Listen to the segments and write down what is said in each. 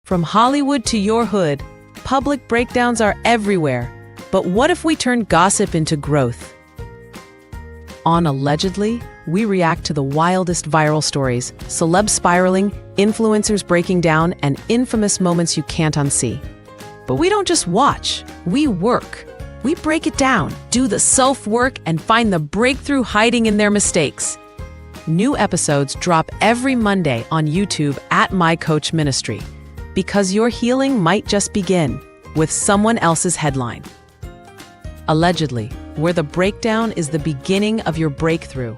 From Hollywood to your hood, public breakdowns are everywhere. But what if we turn gossip into growth? On Allegedly, we react to the wildest viral stories, celebs spiraling, influencers breaking down, and infamous moments you can't unsee. But we don't just watch, we work. We break it down, do the self-work, and find the breakthrough hiding in their mistakes. New episodes drop every Monday on YouTube at My Coach Ministry, because your healing might just begin with someone else's headline. Allegedly, where the breakdown is the beginning of your breakthrough.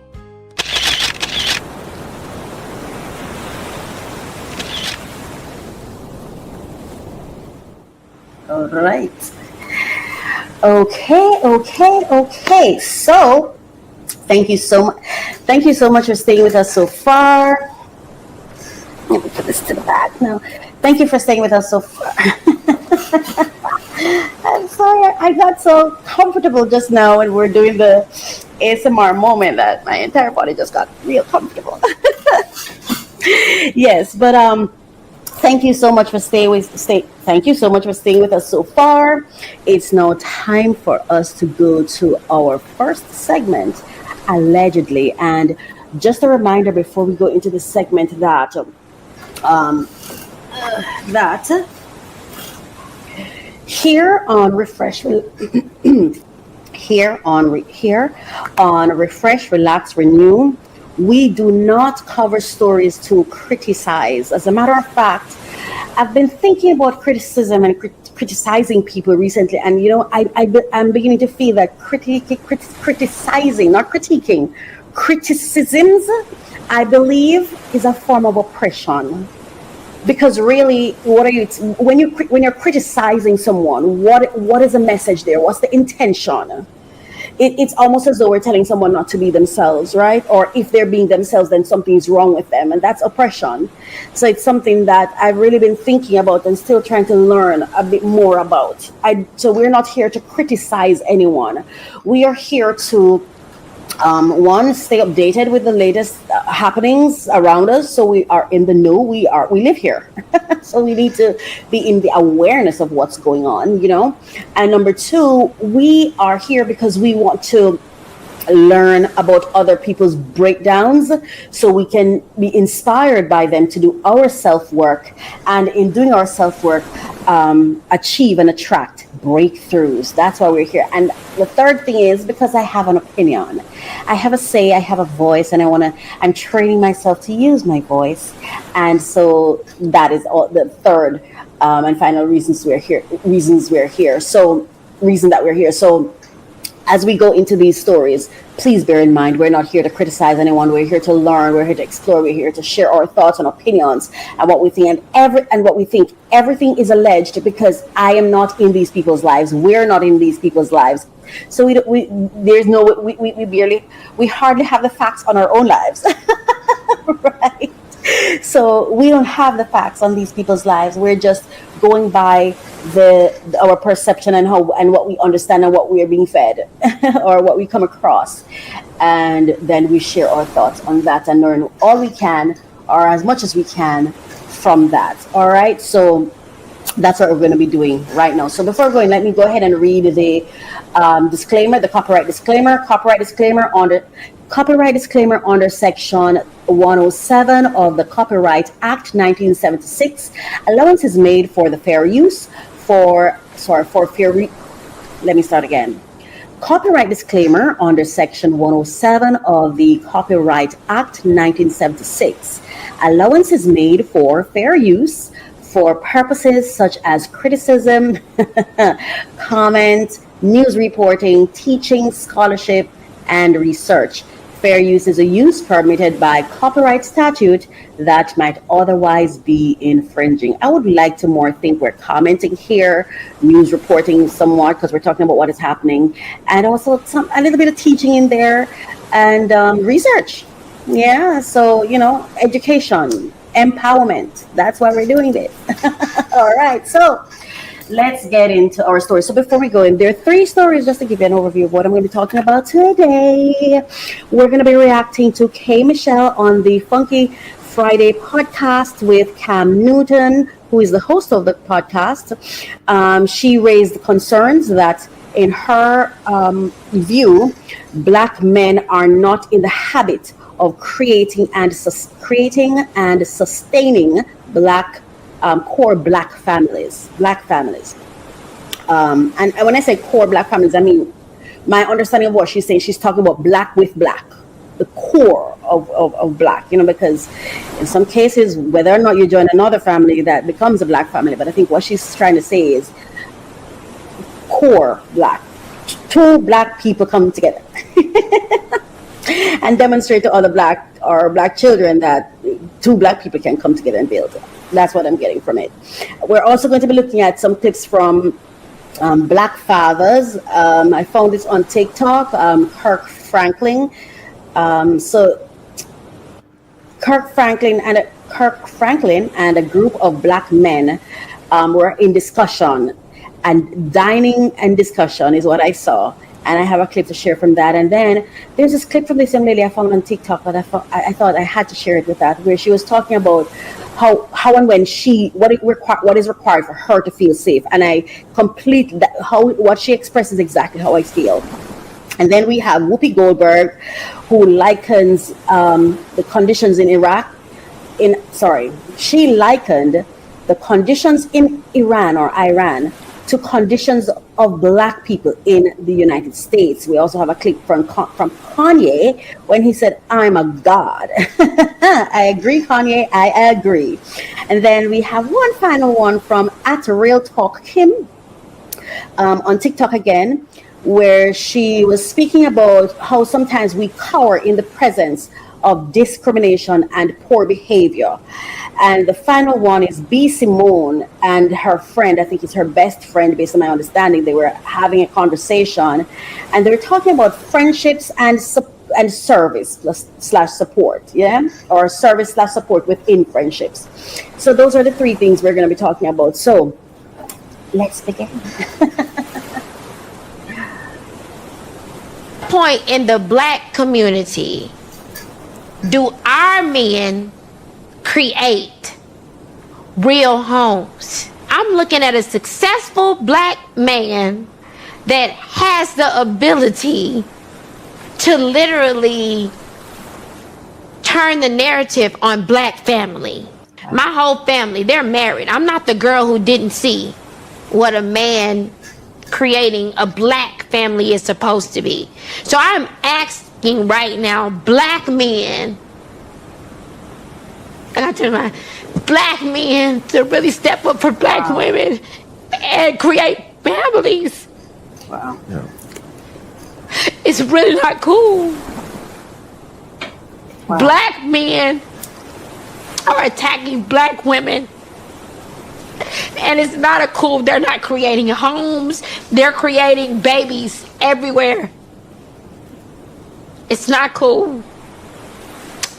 All right. Okay. So, thank you so much. Thank you so much for staying with us so far. Let me put this to the back now. Thank you for staying with us so far. I'm sorry, I got so comfortable just now when we're doing the ASMR moment that my entire body just got real comfortable. Yes, but thank you so much for thank you so much for staying with us so far. It's now time for us to go to our first segment, Allegedly. And just a reminder before we go into the segment that here on Refresh, here on Refresh, Relax, Renew, we do not cover stories to criticize. As a matter of fact, I've been thinking about criticism and criticizing people recently, and I'm beginning to feel that criticizing, not critiquing, criticisms, I believe, is a form of oppression. Because really, what are you when you're criticizing someone? What is the message there? What's the intention? It's almost as though we're telling someone not to be themselves, right? Or if they're being themselves, then something's wrong with them, and that's oppression. So it's something that I've really been thinking about and still trying to learn a bit more about. So we're not here to criticize anyone. We are here to one, stay updated with the latest happenings around us, so we are in the know. We live here, so we need to be in the awareness of what's going on, And number two, we are here because we want to learn about other people's breakdowns so we can be inspired by them to do our self-work, and in doing our self-work, achieve and attract breakthroughs. That's why we're here. And the third thing is because I have an opinion, I have a say, I have a voice, and I'm training myself to use my voice. And so that is all the third and final reason that we're here. So as we go into these stories, please bear in mind, we're not here to criticize anyone. We're here to learn. We're here to explore. We're here to share our thoughts and opinions and what we think. And what we think. Everything is alleged because I am not in these people's lives. We're not in these people's lives. So we hardly have the facts on our own lives, right? So we don't have the facts on these people's lives. We're just going by our perception and what we understand and what we are being fed or what we come across, and then we share our thoughts on that and learn all we can or as much as we can from that. All right, so that's what we're going to be doing right now. So before going, let me go ahead and read the disclaimer, the copyright disclaimer under section 107 of the Copyright Act 1976. Allowance is made for the fair use Copyright disclaimer under section 107 of the Copyright Act 1976. Allowance is made for fair use for purposes such as criticism, comment, news reporting, teaching, scholarship, and research. Fair use is a use permitted by copyright statute that might otherwise be infringing. I would like to more think we're commenting here, news reporting somewhat, because we're talking about what is happening, and also a little bit of teaching in there, and research. Yeah, so, education, empowerment. That's why we're doing this. All right, so let's get into our story. So before we go in, there are 3 stories just to give you an overview of what I'm going to be talking about today. We're going to be reacting to K. Michelle on the Funky Friday podcast with Cam Newton, who is the host of the podcast, she raised concerns that in her view, Black men are not in the habit of creating and sustaining Black core Black families. And when I say core Black families, I mean, my understanding of what she's saying, she's talking about Black with Black, the core of Black, because in some cases, whether or not you join another family, that becomes a Black family. But I think what she's trying to say is core Black. Two Black people come together and demonstrate to other Black children that two Black people can come together and build. That's what I'm getting from it. We're also going to be looking at some clips from Black fathers. I found this on TikTok. Kirk Franklin. So Kirk Franklin and a group of Black men were in discussion, and dining and discussion is what I saw. And I have a clip to share from that. And then there's this clip from this young lady I found on TikTok that I thought I had to share it with that, where she was talking about how and when what is required for her to feel safe. And I complete that, what she expresses exactly how I feel. And then we have Whoopi Goldberg, who likens the conditions in Iraq. She likened the conditions in Iran or Iran to conditions of Black people in the United States. We also have a clip from Kanye when he said, "I'm a god." I agree, Kanye, I agree. And then we have one final one from @RealTalkKim on TikTok again, where she was speaking about how sometimes we cower in the presence of discrimination and poor behavior. And the final one is B Simone and her friend. I think it's her best friend, based on my understanding. They were having a conversation, and they were talking about friendships and service slash support, or service slash support within friendships. So those are the three things we're going to be talking about. So let's begin. Point in the Black community, do our men create real homes? I'm looking at a successful Black man that has the ability to literally turn the narrative on Black family. My whole family, they're married. I'm not the girl who didn't see what a man creating a Black family is supposed to be. So I'm asking right now, Black men, I got to my Black men to really step up for Black women and create families. Wow. Yeah. It's really not cool. Wow. Black men are attacking Black women. And it's not a cool, they're not creating homes, they're creating babies everywhere. It's not cool.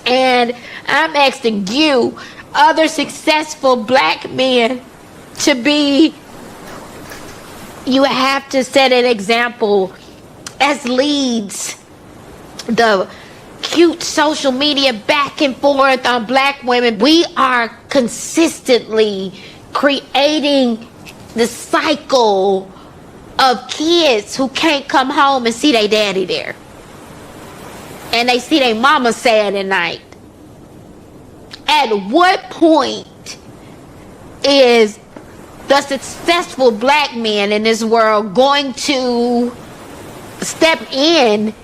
And I'm asking you, other successful Black men, to be, you have to set an example as leads. The cute social media back and forth on Black women, we are consistently creating the cycle of kids who can't come home and see their daddy there, and they see their mama sad at night. At what point is the successful Black man in this world going to step in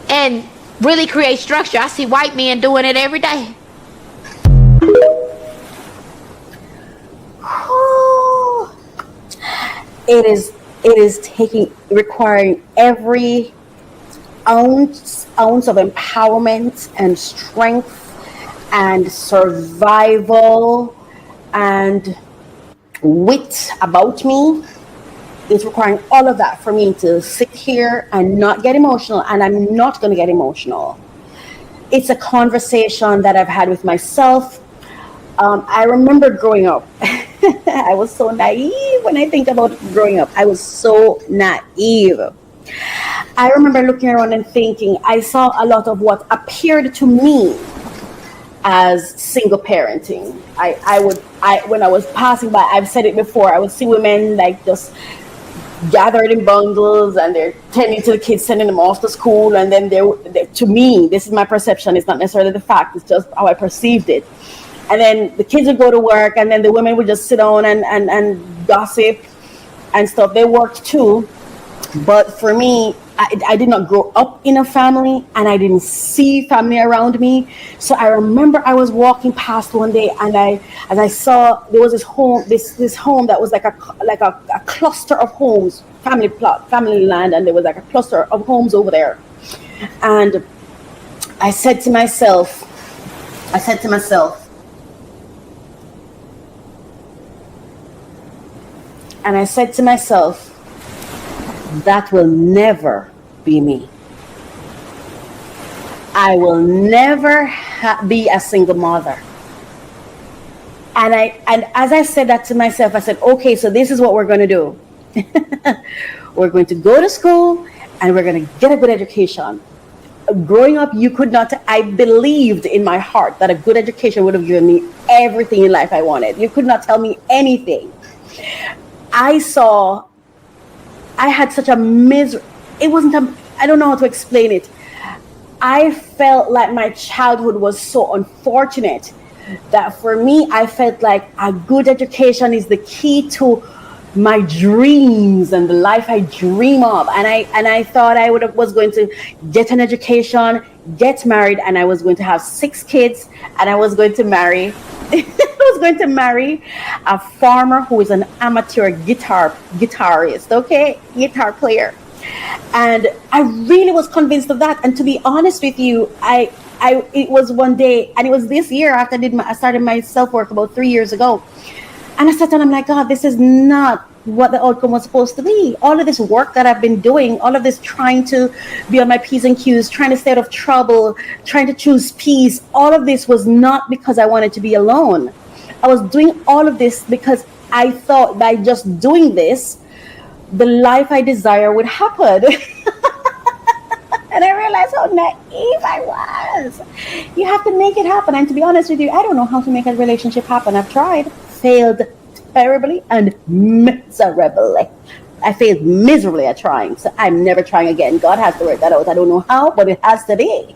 and really create structure? I see white men doing it every day. It is requiring every ounce of empowerment and strength and survival and wit about me. It's requiring all of that for me to sit here and not get emotional, and I'm not going to get emotional. It's a conversation that I've had with myself. I remember growing up. I was so naive when I think about growing up. I was so naive. I remember looking around and thinking, I saw a lot of what appeared to me as single parenting. When I was passing by, I've said it before, I would see women like just gathered in bundles and they're tending to the kids, sending them off to school, and then to me, this is my perception, it's not necessarily the fact, it's just how I perceived it. And then the kids would go to work, and then the women would just sit down and gossip and stuff. They worked too, but for me, I did not grow up in a family, and I didn't see family around me. So I remember I was walking past one day, and I saw there was this home that was like a cluster of homes, family land, and there was like a cluster of homes over there. And I said to myself, that will never be me. I will never be a single mother. And as I said that to myself, I said, okay, so this is what we're going to do. We're going to go to school and we're going to get a good education. Growing up, I believed in my heart that a good education would have given me everything in life I wanted. You could not tell me anything. I had such a I don't know how to explain it. I felt like my childhood was so unfortunate that for me, I felt like a good education is the key to my dreams and the life I dream of. And I thought I was going to get an education, get married, and I was going to have 6 kids, and I was going to marry a farmer who is an amateur guitarist, okay? Guitar player. And I really was convinced of that. And to be honest with you, it was one day, and it was this year after I started my self-work about 3 years ago. And I sat down, I'm like, God, this is not what the outcome was supposed to be. All of this work that I've been doing, all of this trying to be on my P's and Q's, trying to stay out of trouble, trying to choose peace, all of this was not because I wanted to be alone. I was doing all of this because I thought by just doing this, the life I desire would happen. And I realized how naive I was. You have to make it happen. And to be honest with you, I don't know how to make a relationship happen. I've tried, failed terribly and miserably. I failed miserably at trying. So I'm never trying again. God has to work that out. I don't know how, but it has to be.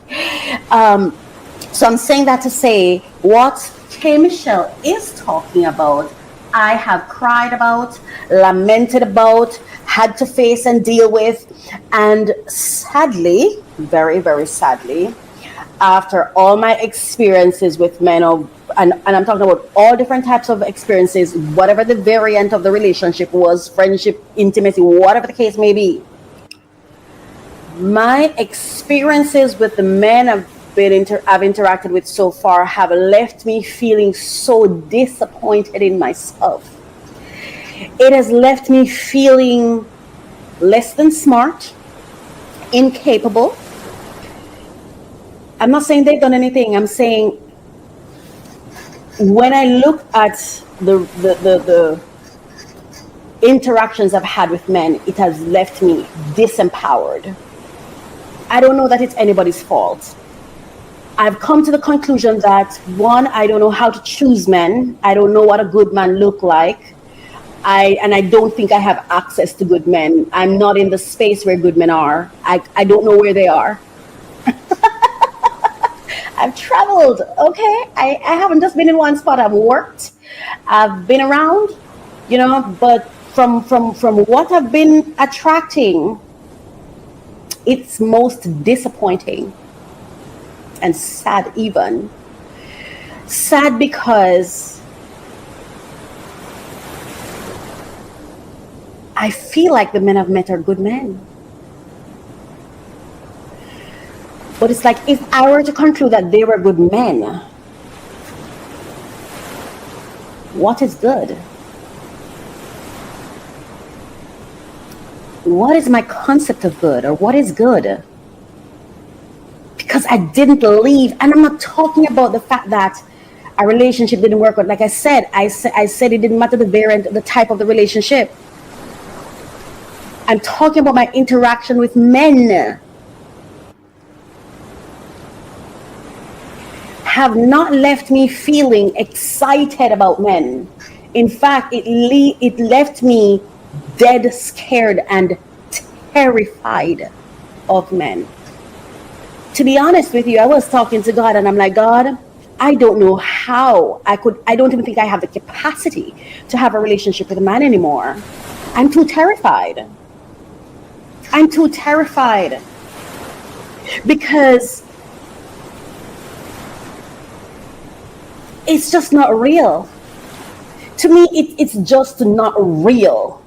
So I'm saying that to say what K. Michelle is talking about, I have cried about, lamented about, had to face and deal with. And sadly, very, very sadly, after all my experiences with men, and I'm talking about all different types of experiences, whatever the variant of the relationship was, friendship, intimacy, whatever the case may be, my experiences with the men I've interacted with so far have left me feeling so disappointed in myself. It has left me feeling less than smart, incapable. I'm not saying they've done anything. I'm saying when I look at the interactions I've had with men, it has left me disempowered. I don't know that it's anybody's fault. I've come to the conclusion that, one, I don't know how to choose men. I don't know what a good man look like. I don't think I have access to good men. I'm not in the space where good men are. I don't know where they are. I've traveled, okay? I haven't just been in one spot. I've worked. I've been around, but from what I've been attracting, it's most disappointing and sad even. Sad because I feel like the men I've met are good men. But it's like, if I were to conclude that they were good men, what is good? What is my concept of good, or what is good? Because I didn't leave, and I'm not talking about the fact that a relationship didn't work out. Like I said it didn't matter the variant, the type of the relationship. I'm talking about my interaction with men. have not left me feeling excited about men. In fact, it left me dead scared and terrified of men. To be honest with you, I was talking to God and I'm like, God, I don't know how I don't even think I have the capacity to have a relationship with a man anymore. I'm too terrified. I'm too terrified because it's just not real. To me, it's just not real.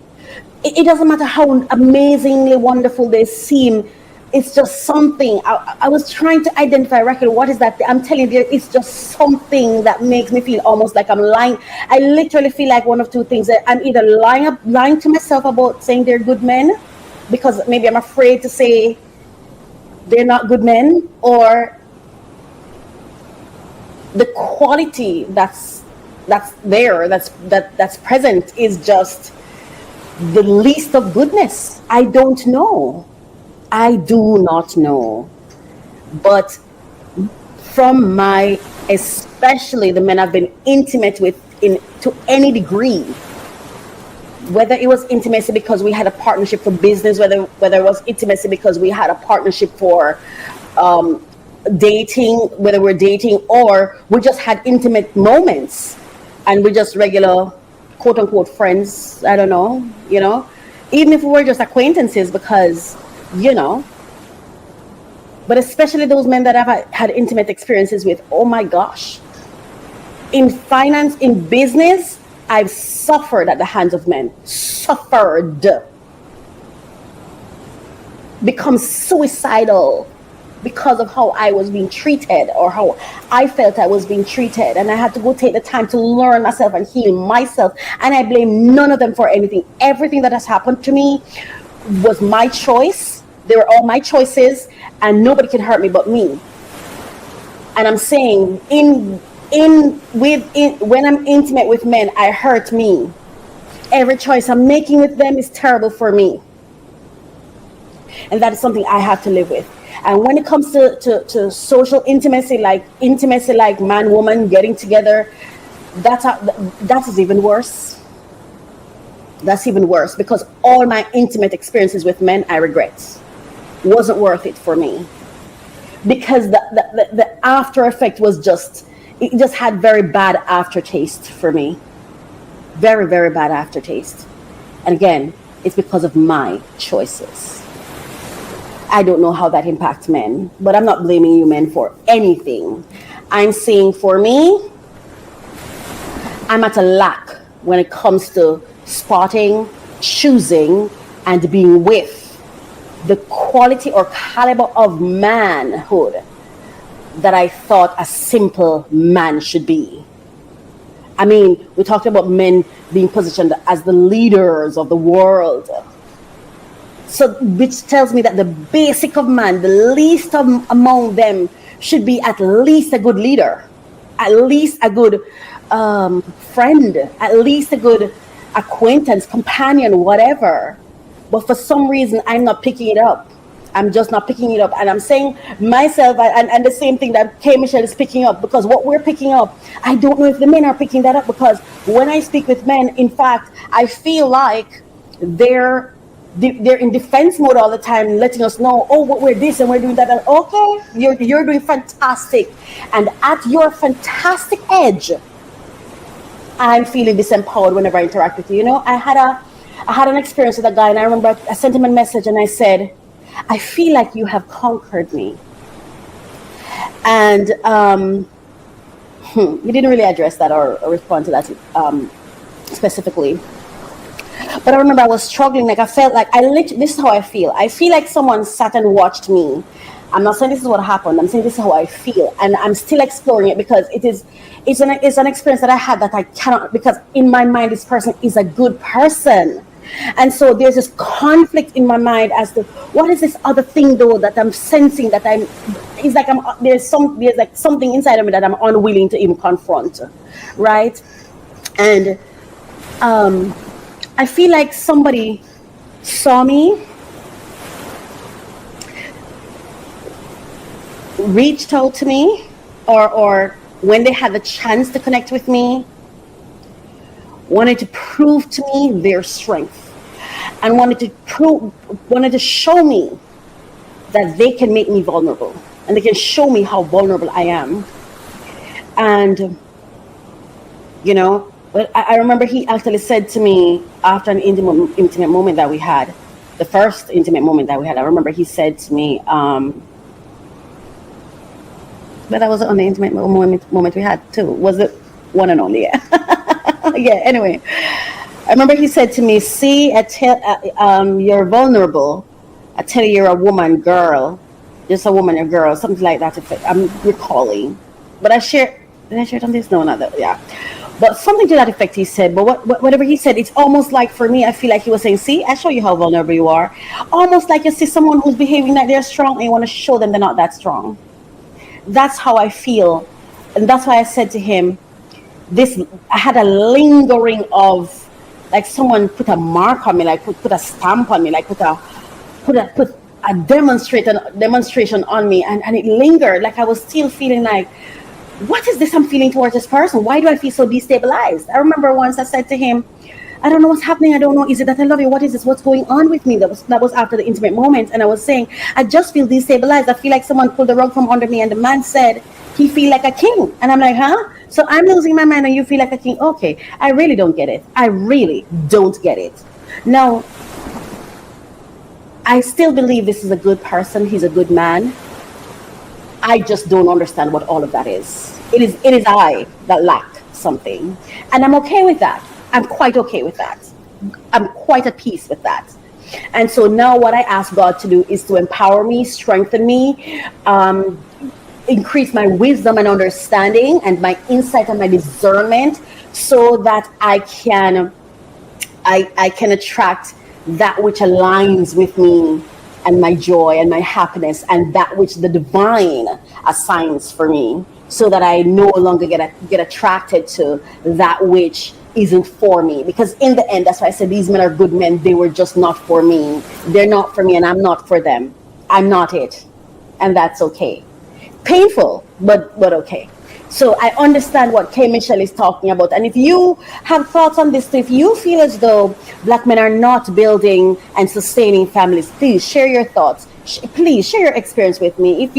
It doesn't matter how amazingly wonderful they seem. It's just something. I was trying to identify, Racquel, what is that? I'm telling you, it's just something that makes me feel almost like I'm lying. I literally feel like one of two things. I'm either lying to myself about saying they're good men, because maybe I'm afraid to say they're not good men, or the quality that's present is just the least of goodness. I don't know. I do not know. But from especially the men I've been intimate with to any degree, whether it was intimacy because we had a partnership for business, whether it was intimacy because we had a partnership for dating, whether we're dating or we just had intimate moments and we're just regular quote unquote friends, I don't know, even if we were just acquaintances, because but especially those men that I've had intimate experiences with, oh my gosh, in finance, in business, I've suffered at the hands of men, become suicidal because of how I was being treated or how I felt I was being treated. And I had to go take the time to learn myself and heal myself. And I blame none of them for anything. Everything that has happened to me was my choice. They were all my choices, and nobody can hurt me but me. And I'm saying when I'm intimate with men, I hurt me. Every choice I'm making with them is terrible for me. And that is something I have to live with. And when it comes to social intimacy, like man, woman getting together, that is even worse. That's even worse, because all my intimate experiences with men, I regret. Wasn't worth it for me, because the after effect was it just had very bad aftertaste for me. Very, very bad aftertaste. And again, it's because of my choices. I don't know how that impacts men, but I'm not blaming you men for anything. I'm saying for me, I'm at a lack when it comes to spotting, choosing, and being with the quality or caliber of manhood that I thought a simple man should be. I mean, we talked about men being positioned as the leaders of the world. So, which tells me that the basic of man, the least among them, should be at least a good leader, at least a good friend, at least a good acquaintance, companion, whatever. But for some reason, I'm not picking it up. I'm just not picking it up. And I'm saying myself, and the same thing that K. Michelle is picking up, because what we're picking up, I don't know if the men are picking that up, because when I speak with men, in fact, I feel like they're in defense mode all the time, letting us know, oh, we're this and we're doing that. And okay, you're doing fantastic. And at your fantastic edge, I'm feeling disempowered whenever I interact with you. I had an experience with a guy, and I remember I sent him a message and I said, I feel like you have conquered me. And he didn't really address that or respond to that specifically. But I remember I was struggling. Like I felt like this is how I feel. I feel like someone sat and watched me. I'm not saying this is what happened. I'm saying this is how I feel, and I'm still exploring it, because it's an experience that I had that I cannot, because in my mind this person is a good person, and so there's this conflict in my mind as to what is this other thing though that I'm sensing that there's like something inside of me that I'm unwilling to even confront, right? And I feel like somebody saw me, reached out to me, or when they had the chance to connect with me, wanted to prove to me their strength and wanted to show me that they can make me vulnerable and they can show me how vulnerable I am. And, you know, but I remember he actually said to me after an intimate moment that we had, the first intimate moment that we had, I remember he said to me, but that was on the intimate moment we had too. Was it one and only? Yeah. Yeah. Anyway, I remember he said to me, "See, you're vulnerable. I tell you, you're a woman, girl, just a woman, a girl, something like that." If I'm recalling, but did I share it on this? No, not that. Yeah, but something to that effect. He said, but whatever he said, it's almost like for me, I feel like he was saying, "See, I show you how vulnerable you are." Almost like you see someone who's behaving like they're strong, and you want to show them they're not that strong. That's how I feel. And that's why I said to him, I had a lingering of like someone put a mark on me, like put a stamp on me, like put a demonstration on me, and it lingered. Like I was still feeling like, what is this I'm feeling towards this person? Why do I feel so destabilized? I remember once I said to him, I don't know what's happening. I don't know. Is it that I love you? What is this? What's going on with me? That was after the intimate moment. And I was saying, I just feel destabilized. I feel like someone pulled the rug from under me. And the man said, he feel like a king. And I'm like, huh? So I'm losing my mind and you feel like a king. Okay. I really don't get it. I really don't get it. Now, I still believe this is a good person. He's a good man. I just don't understand what all of that is. It is I that lack something. And I'm okay with that. I'm quite okay with that. I'm quite at peace with that. And so now what I ask God to do is to empower me, strengthen me, increase my wisdom and understanding and my insight and my discernment so that I can attract that which aligns with me and my joy and my happiness and that which the divine assigns for me, so that I no longer get attracted to that which isn't for me. Because in the end, that's why I said these men are good men. They were just not for me. They're not for me and I'm not for them. I'm not it. And that's okay. Painful, but okay. So I understand what Kay Michelle is talking about. And if you have thoughts on this, if you feel as though Black men are not building and sustaining families, please share your thoughts. Please share your experience with me. If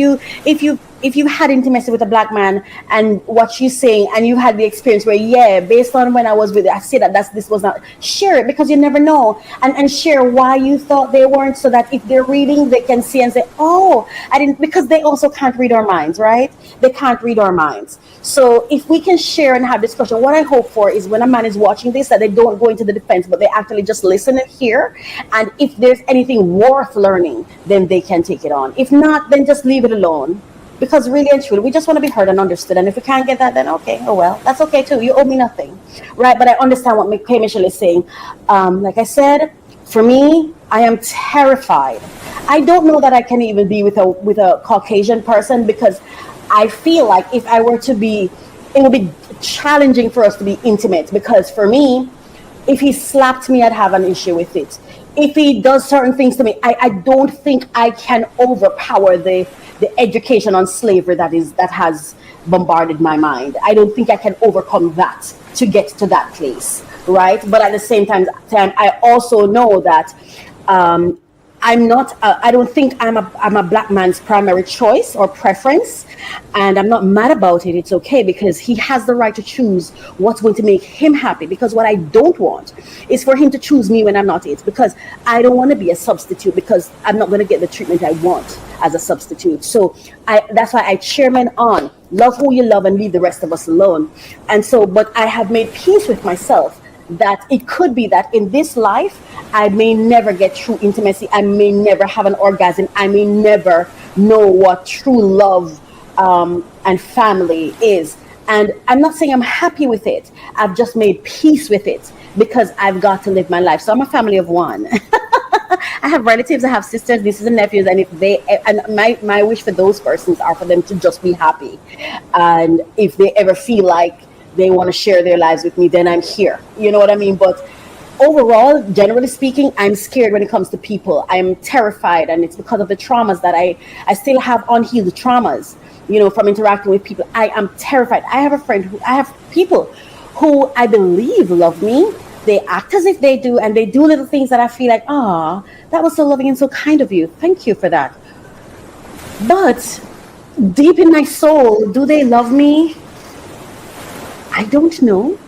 you had intimacy with a Black man and what you're saying, and you had the experience where, yeah, based on when I was with it, I say that this was not, share it, because you never know, and share why you thought they weren't, so that if they're reading, they can see and say, oh, I didn't, because they also can't read our minds, right? They can't read our minds. So if we can share and have discussion, what I hope for is when a man is watching this, that they don't go into the defense, but they actually just listen and hear. And if there's anything worth learning, then they can take it on. If not, then just leave it alone. Because really and truly, we just want to be heard and understood. And if we can't get that, then okay, oh well, that's okay too. You owe me nothing, right? But I understand what Kay Michelle is saying. Like I said, for me, I am terrified. I don't know that I can even be with a Caucasian person, because I feel like if I were to be, it would be challenging for us to be intimate. Because for me, if he slapped me, I'd have an issue with it. If he does certain things to me, I don't think I can overpower the education on slavery that has bombarded my mind. I don't think I can overcome that to get to that place, right? But at the same time, I also know that I'm not. I don't think I'm a Black man's primary choice or preference, and I'm not mad about it. It's okay, because he has the right to choose what's going to make him happy. Because what I don't want is for him to choose me when I'm not it. Because I don't want to be a substitute, because I'm not going to get the treatment I want as a substitute. So that's why I cheer men on. Love who you love and leave the rest of us alone. And so, but I have made peace with myself that it could be that in this life, I may never get true intimacy. I may never have an orgasm. I may never know what true love and family is. And I'm not saying I'm happy with it. I've just made peace with it, because I've got to live my life. So I'm a family of one. I have relatives, I have sisters, nieces and nephews, and my wish for those persons are for them to just be happy. And if they ever feel like they want to share their lives with me, then I'm here. You know what I mean? But overall, generally speaking, I'm scared when it comes to people. I'm terrified, and it's because of the traumas that I still have unhealed traumas, from interacting with people. I am terrified. I have people who I believe love me. They act as if they do, and they do little things that I feel like, that was so loving and so kind of you. Thank you for that. But deep in my soul, do they love me? I don't know.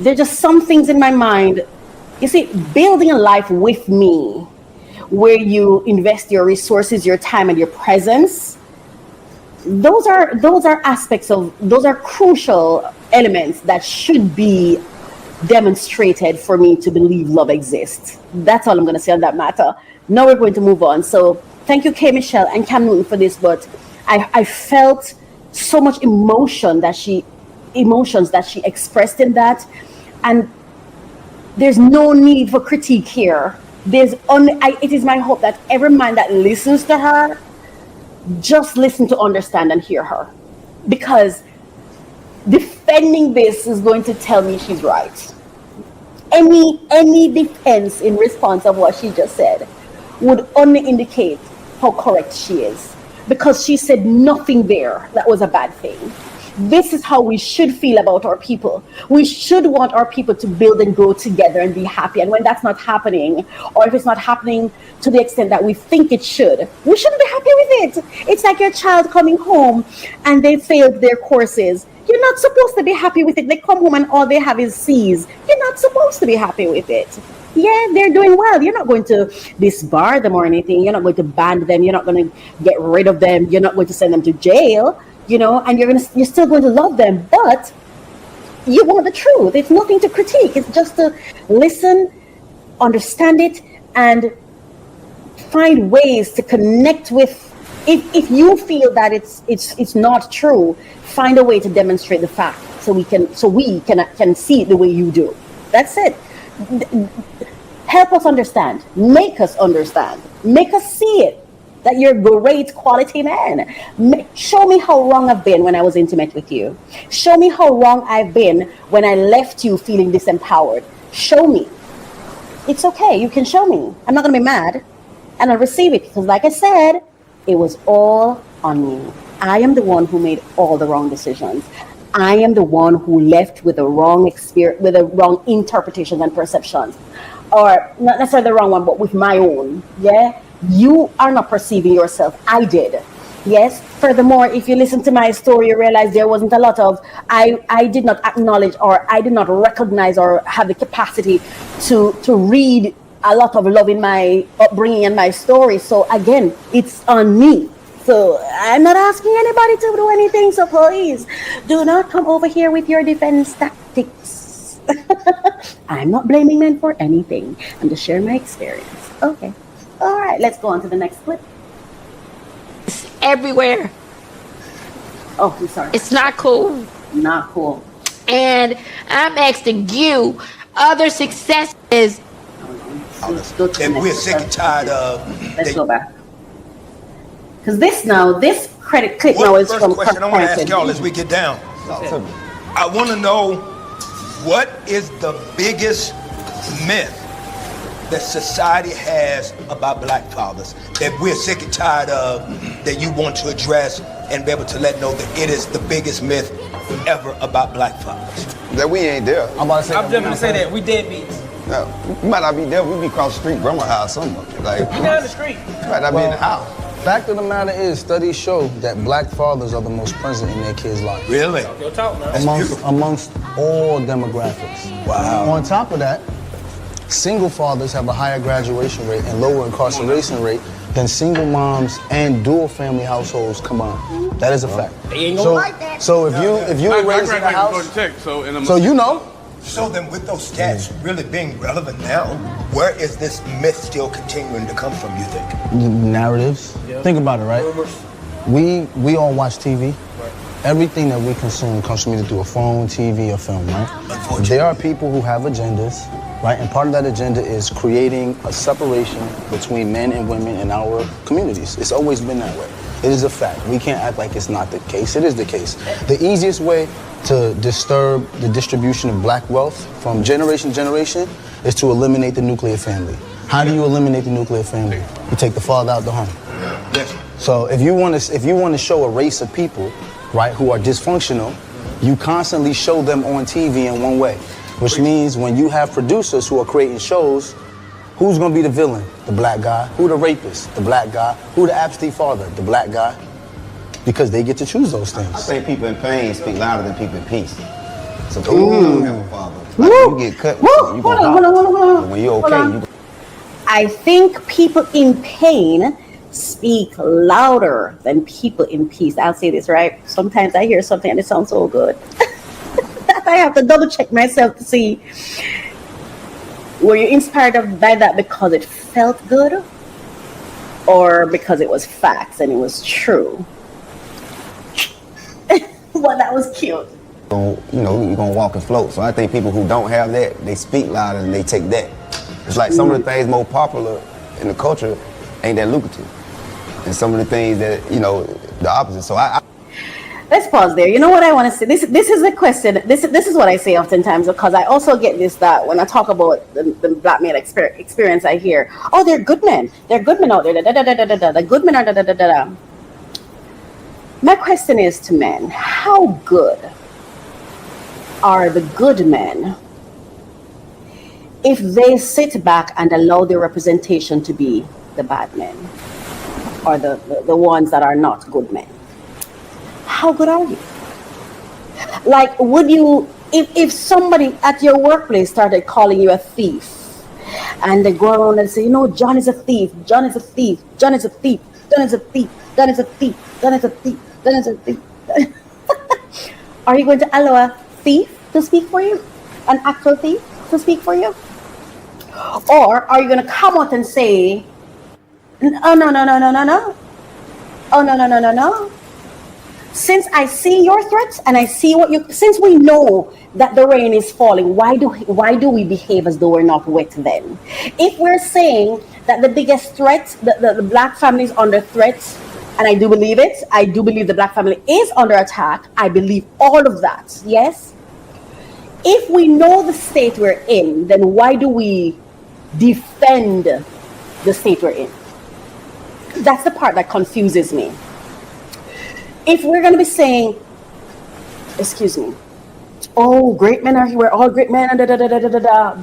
There are just some things in my mind. You see, building a life with me, where you invest your resources, your time, and your presence, those are crucial elements that should be demonstrated for me to believe love exists. That's all I'm going to say on that matter. Now we're going to move on. So thank you, Kay Michelle and Cam Newton, for this. But I felt so much emotions that she expressed in that, and there's no need for critique here. It is my hope that every man that listens to her just listen to understand and hear her, because defending this is going to tell me she's right. Any defense in response of what she just said would only indicate how correct she is, because she said nothing there that was a bad thing. This is how we should feel about our people. We should want our people to build and grow together and be happy. And when that's not happening, or if it's not happening to the extent that we think it should, we shouldn't be happy with it. It's like your child coming home and they failed their courses. You're not supposed to be happy with it. They come home and all they have is C's. You're not supposed to be happy with it. Yeah, they're doing well. You're not going to disbar them or anything. You're not going to ban them. You're not going to get rid of them. You're not going to send them to jail. And you're still going to love them, but you want the truth. It's nothing to critique. It's just to listen, understand it, and find ways to connect with. If you feel that it's not true, find a way to demonstrate the fact so we can see it the way you do. That's it. Help us understand. Make us understand. Make us see it. That you're a great quality man. Show me how wrong I've been when I was intimate with you. Show me how wrong I've been when I left you feeling disempowered. Show me. It's okay. You can show me. I'm not going to be mad. And I'll receive it, because like I said, it was all on me. I am the one who made all the wrong decisions. I am the one who left with the wrong experience, with the wrong interpretations and perceptions. Or not necessarily the wrong one, but with my own. Yeah? You are not perceiving yourself. I did. Yes. Furthermore, if you listen to my story, you realize there wasn't a lot of, I did not acknowledge, or I did not recognize or have the capacity to read a lot of love in my upbringing and my story. So again, it's on me. So I'm not asking anybody to do anything. So please do not come over here with your defense tactics. I'm not blaming men for anything. I'm just sharing my experience. Okay. All right, let's go on to the next clip. It's everywhere. Oh, I'm sorry. It's not cool. Not cool. And I'm asking you, other successes. Let's go to the And next we're sick and tired of. Let's go back. Because this credit clip now is from Kirk First question I want to ask Franklin. y'all as we get down. I want to know, what is the biggest myth that society has about black fathers that we're sick and tired of, that you want to address and be able to let know that it is the biggest myth ever about black fathers? That we ain't there. I'm definitely say that. We deadbeats. No, we might not be there. We be across the street, grandma's house, somewhere. Like, We down the street. we might not be in the house. Fact of the matter is, studies show that black fathers are the most present in their kids' lives. Really? Yo, talk now. Amongst all demographics. Wow. On top of that, single fathers have a higher graduation rate and lower incarceration rate than single moms and dual family households combined. That is a fact. They ain't gonna like that. So if you were raised in a house, so you know. So then, with those stats really being relevant now, where is this myth still continuing to come from, you think? Narratives. Think about it, right? We all watch TV. Everything that we consume comes from either through a phone, TV, or film, right? There are people who have agendas, right? And part of that agenda is creating a separation between men and women in our communities. It's always been that way. It is a fact. We can't act like it's not the case. It is the case. The easiest way to disturb the distribution of black wealth from generation to generation is to eliminate the nuclear family. How do you eliminate the nuclear family? You take the father out the home. Yes. So if you want to show a race of people, right, who are dysfunctional, you constantly show them on TV in one way, which means when you have producers who are creating shows, who's going to be the villain? The black guy. Who the rapist? The black guy. Who the absentee father? The black guy. Because they get to choose those things. I think people in pain speak louder than people in peace. So people who don't have a father, like you get cut, you go holler. When you're okay, you. I think people in pain speak louder than people in peace. I'll say this, right? Sometimes I hear something and it sounds so good that I have to double check myself to see, were you inspired by that because it felt good or because it was facts and it was true? Well, that was cute. You know, you're gonna walk and float. So I think people who don't have that, they speak louder and they take that. It's like some of the things more popular in the culture ain't that lucrative. And some of the things that, you know, the opposite. So Let's pause there. You know what I want to say? This is a question. This is what I say oftentimes, because I also get this, that when I talk about the black male experience, I hear, oh, they're good men. They're good men out there. The good men are da da da da da. My question is to men, how good are the good men if they sit back and allow their representation to be the bad men or the ones that are not good men? How good are you? Like, would you, if somebody at your workplace started calling you a thief and they go around and say, you know, John is a thief, John is a thief, John is a thief, John is a thief, John is a thief, John is a thief, John is a thief. Are you going to allow a thief to speak for you? An actual thief to speak for you? Or are you going to come out and say, oh, no, no, no, no, no, no. Oh, no, no, no, no, no. Since I see your threats and I see what you, since we know that the rain is falling, why do we behave as though we're not wet then? If we're saying that the biggest threat, the black family is under threat, and I do believe it, I do believe the black family is under attack, I believe all of that, yes? If we know the state we're in, then why do we defend the state we're in? That's the part that confuses me. If we're going to be saying, excuse me, oh, great men are here, we're all great men, and da da da da da da.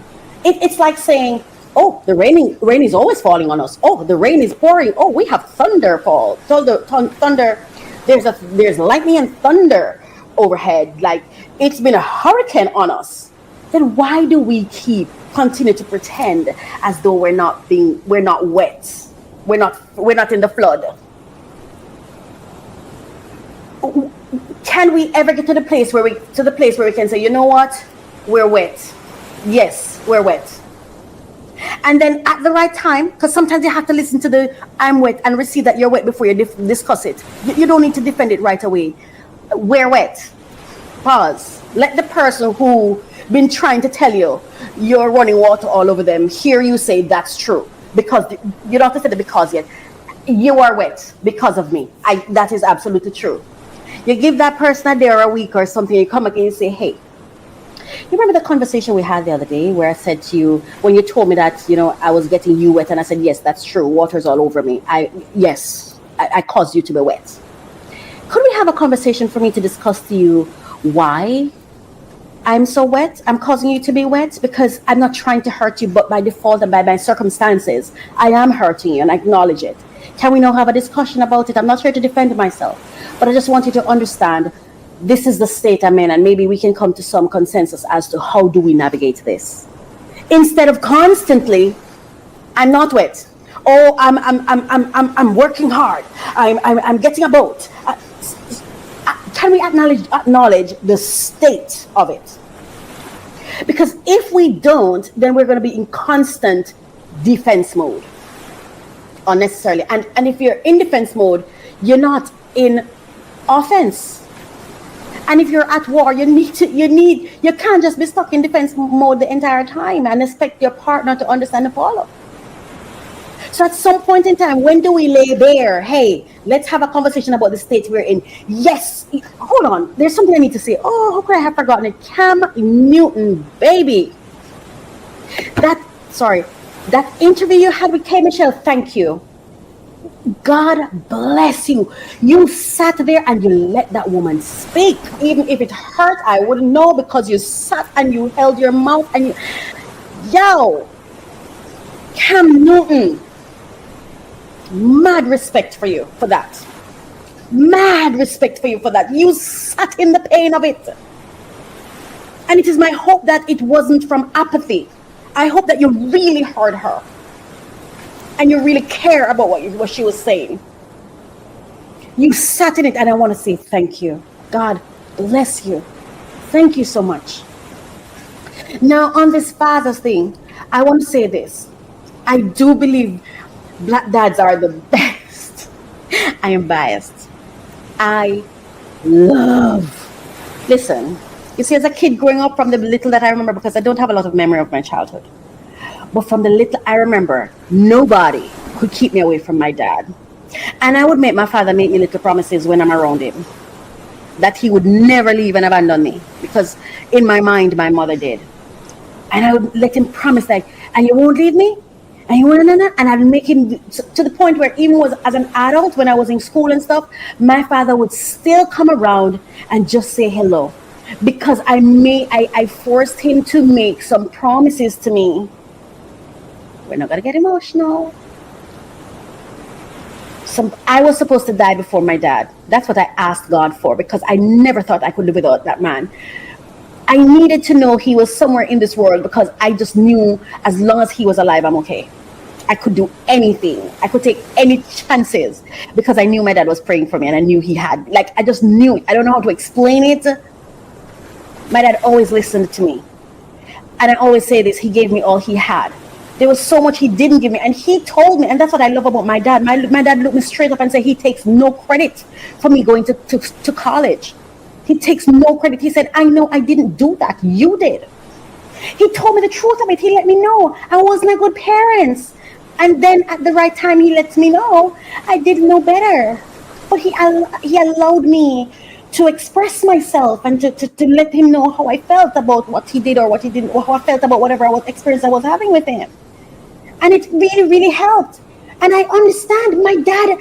It's like saying, oh, the rain is always falling on us. Oh, the rain is pouring. Oh, we have thunder. There's lightning and thunder overhead. Like, it's been a hurricane on us. Then why do we continue to pretend as though we're not wet? We're not in the flood. Can we ever get to the place where we can say, you know what, we're wet? Yes, we're wet. And then at the right time, because sometimes you have to listen to the I'm wet and receive that you're wet before you discuss it. You don't need to defend it right away. We're wet. Pause. Let the person who been trying to tell you you're running water all over them hear you say that's true. Because you don't have to say the because yet. You are wet because of me. That is absolutely true. You give that person a day or a week or something, you come again and say, hey, you remember the conversation we had the other day where I said to you, when you told me that, you know, I was getting you wet, and I said, yes, that's true. Water's all over me. I caused you to be wet. Could we have a conversation for me to discuss to you why I'm so wet? I'm causing you to be wet because I'm not trying to hurt you, but by default and by my circumstances, I am hurting you and I acknowledge it. Can we now have a discussion about it? I'm not here to defend myself, but I just want you to understand this is the state I'm in, and maybe we can come to some consensus as to how do we navigate this. Instead of constantly, I'm not wet. Oh, I'm working hard. I'm getting a boat. Can we acknowledge the state of it? Because if we don't, then we're going to be in constant defense mode. Unnecessarily. And if you're in defense mode, you're not in offense. And if you're at war, you can't just be stuck in defense mode the entire time and expect your partner to understand and follow. So at some point in time, when do we lay bare, hey, let's have a conversation about the state we're in? Yes, hold on, there's something I need to say. Oh, how could I have forgotten it? Cam Newton, baby. That interview you had with K. Michelle, thank you. God bless you. You sat there and you let that woman speak. Even if it hurt, I wouldn't know, because you sat and you held your mouth and you... Yo, Cam Newton, mad respect for you for that. Mad respect for you for that. You sat in the pain of it. And it is my hope that it wasn't from apathy. I hope that you really heard her. And you really care about what she was saying. You sat in it, and I want to say thank you. God bless you. Thank you so much. Now, on this father's thing, I want to say this. I do believe black dads are the best. I am biased. I love. Listen, you see, as a kid growing up, from the little that I remember, because I don't have a lot of memory of my childhood, but from the little I remember, nobody could keep me away from my dad. And I would make my father make me little promises when I'm around him, that he would never leave and abandon me, because in my mind, my mother did. And I would let him promise, like, and you won't leave me? And you won't, and I'd make him, to the point where even as an adult, when I was in school and stuff, my father would still come around and just say hello, because I forced him to make some promises to me. We're not gonna get emotional. I was supposed to die before my dad. That's what I asked God for, because I never thought I could live without that man. I needed to know he was somewhere in this world, because I just knew as long as he was alive, I'm okay. I could do anything. I could take any chances, because I knew my dad was praying for me, and I knew he had. Like, I just knew it. I don't know how to explain it. My dad always listened to me. And I always say this, he gave me all he had. There was so much he didn't give me, and he told me, and that's what I love about my dad. My dad looked me straight up and said he takes no credit for me going to college. He takes no credit. He said, I know I didn't do that. You did. He told me the truth of it. He let me know I wasn't a good parent. And then at the right time, he lets me know I didn't know better. But he allowed me to express myself and to let him know how I felt about what he did or what he didn't, or how I felt about whatever experience I was having with him. And it really, really helped. And I understand my dad,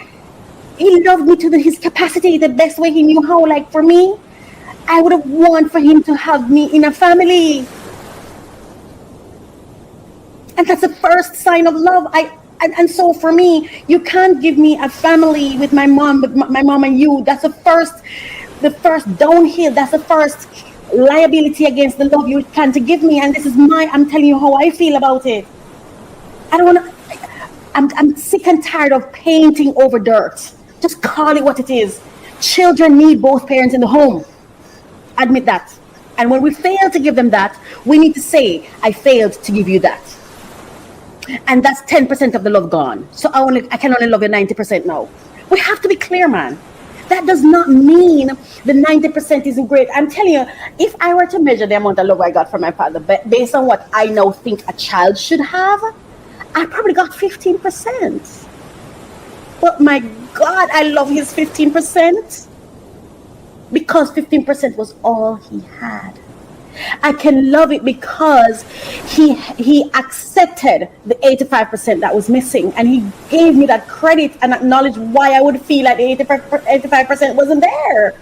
he loved me to his capacity, the best way he knew how. Like, for me, I would have wanted for him to have me in a family. And that's the first sign of love. And so for me, you can't give me a family with my mom and you. That's the first downhill. That's the first liability against the love you can to give me. And this is I'm telling you how I feel about it. I don't want to, I'm sick and tired of painting over dirt. Just call it what it is. Children need both parents in the home. Admit that. And when we fail to give them that, we need to say, I failed to give you that. And that's 10% of the love gone. So I can only love you 90% now. We have to be clear, man. That does not mean the 90% isn't great. I'm telling you, if I were to measure the amount of love I got from my father based on what I now think a child should have, I probably got 15%. But my God, I love his 15%, because 15% was all he had. I can love it because he accepted the 85% that was missing, and he gave me that credit and acknowledged why I would feel like the 85% wasn't there.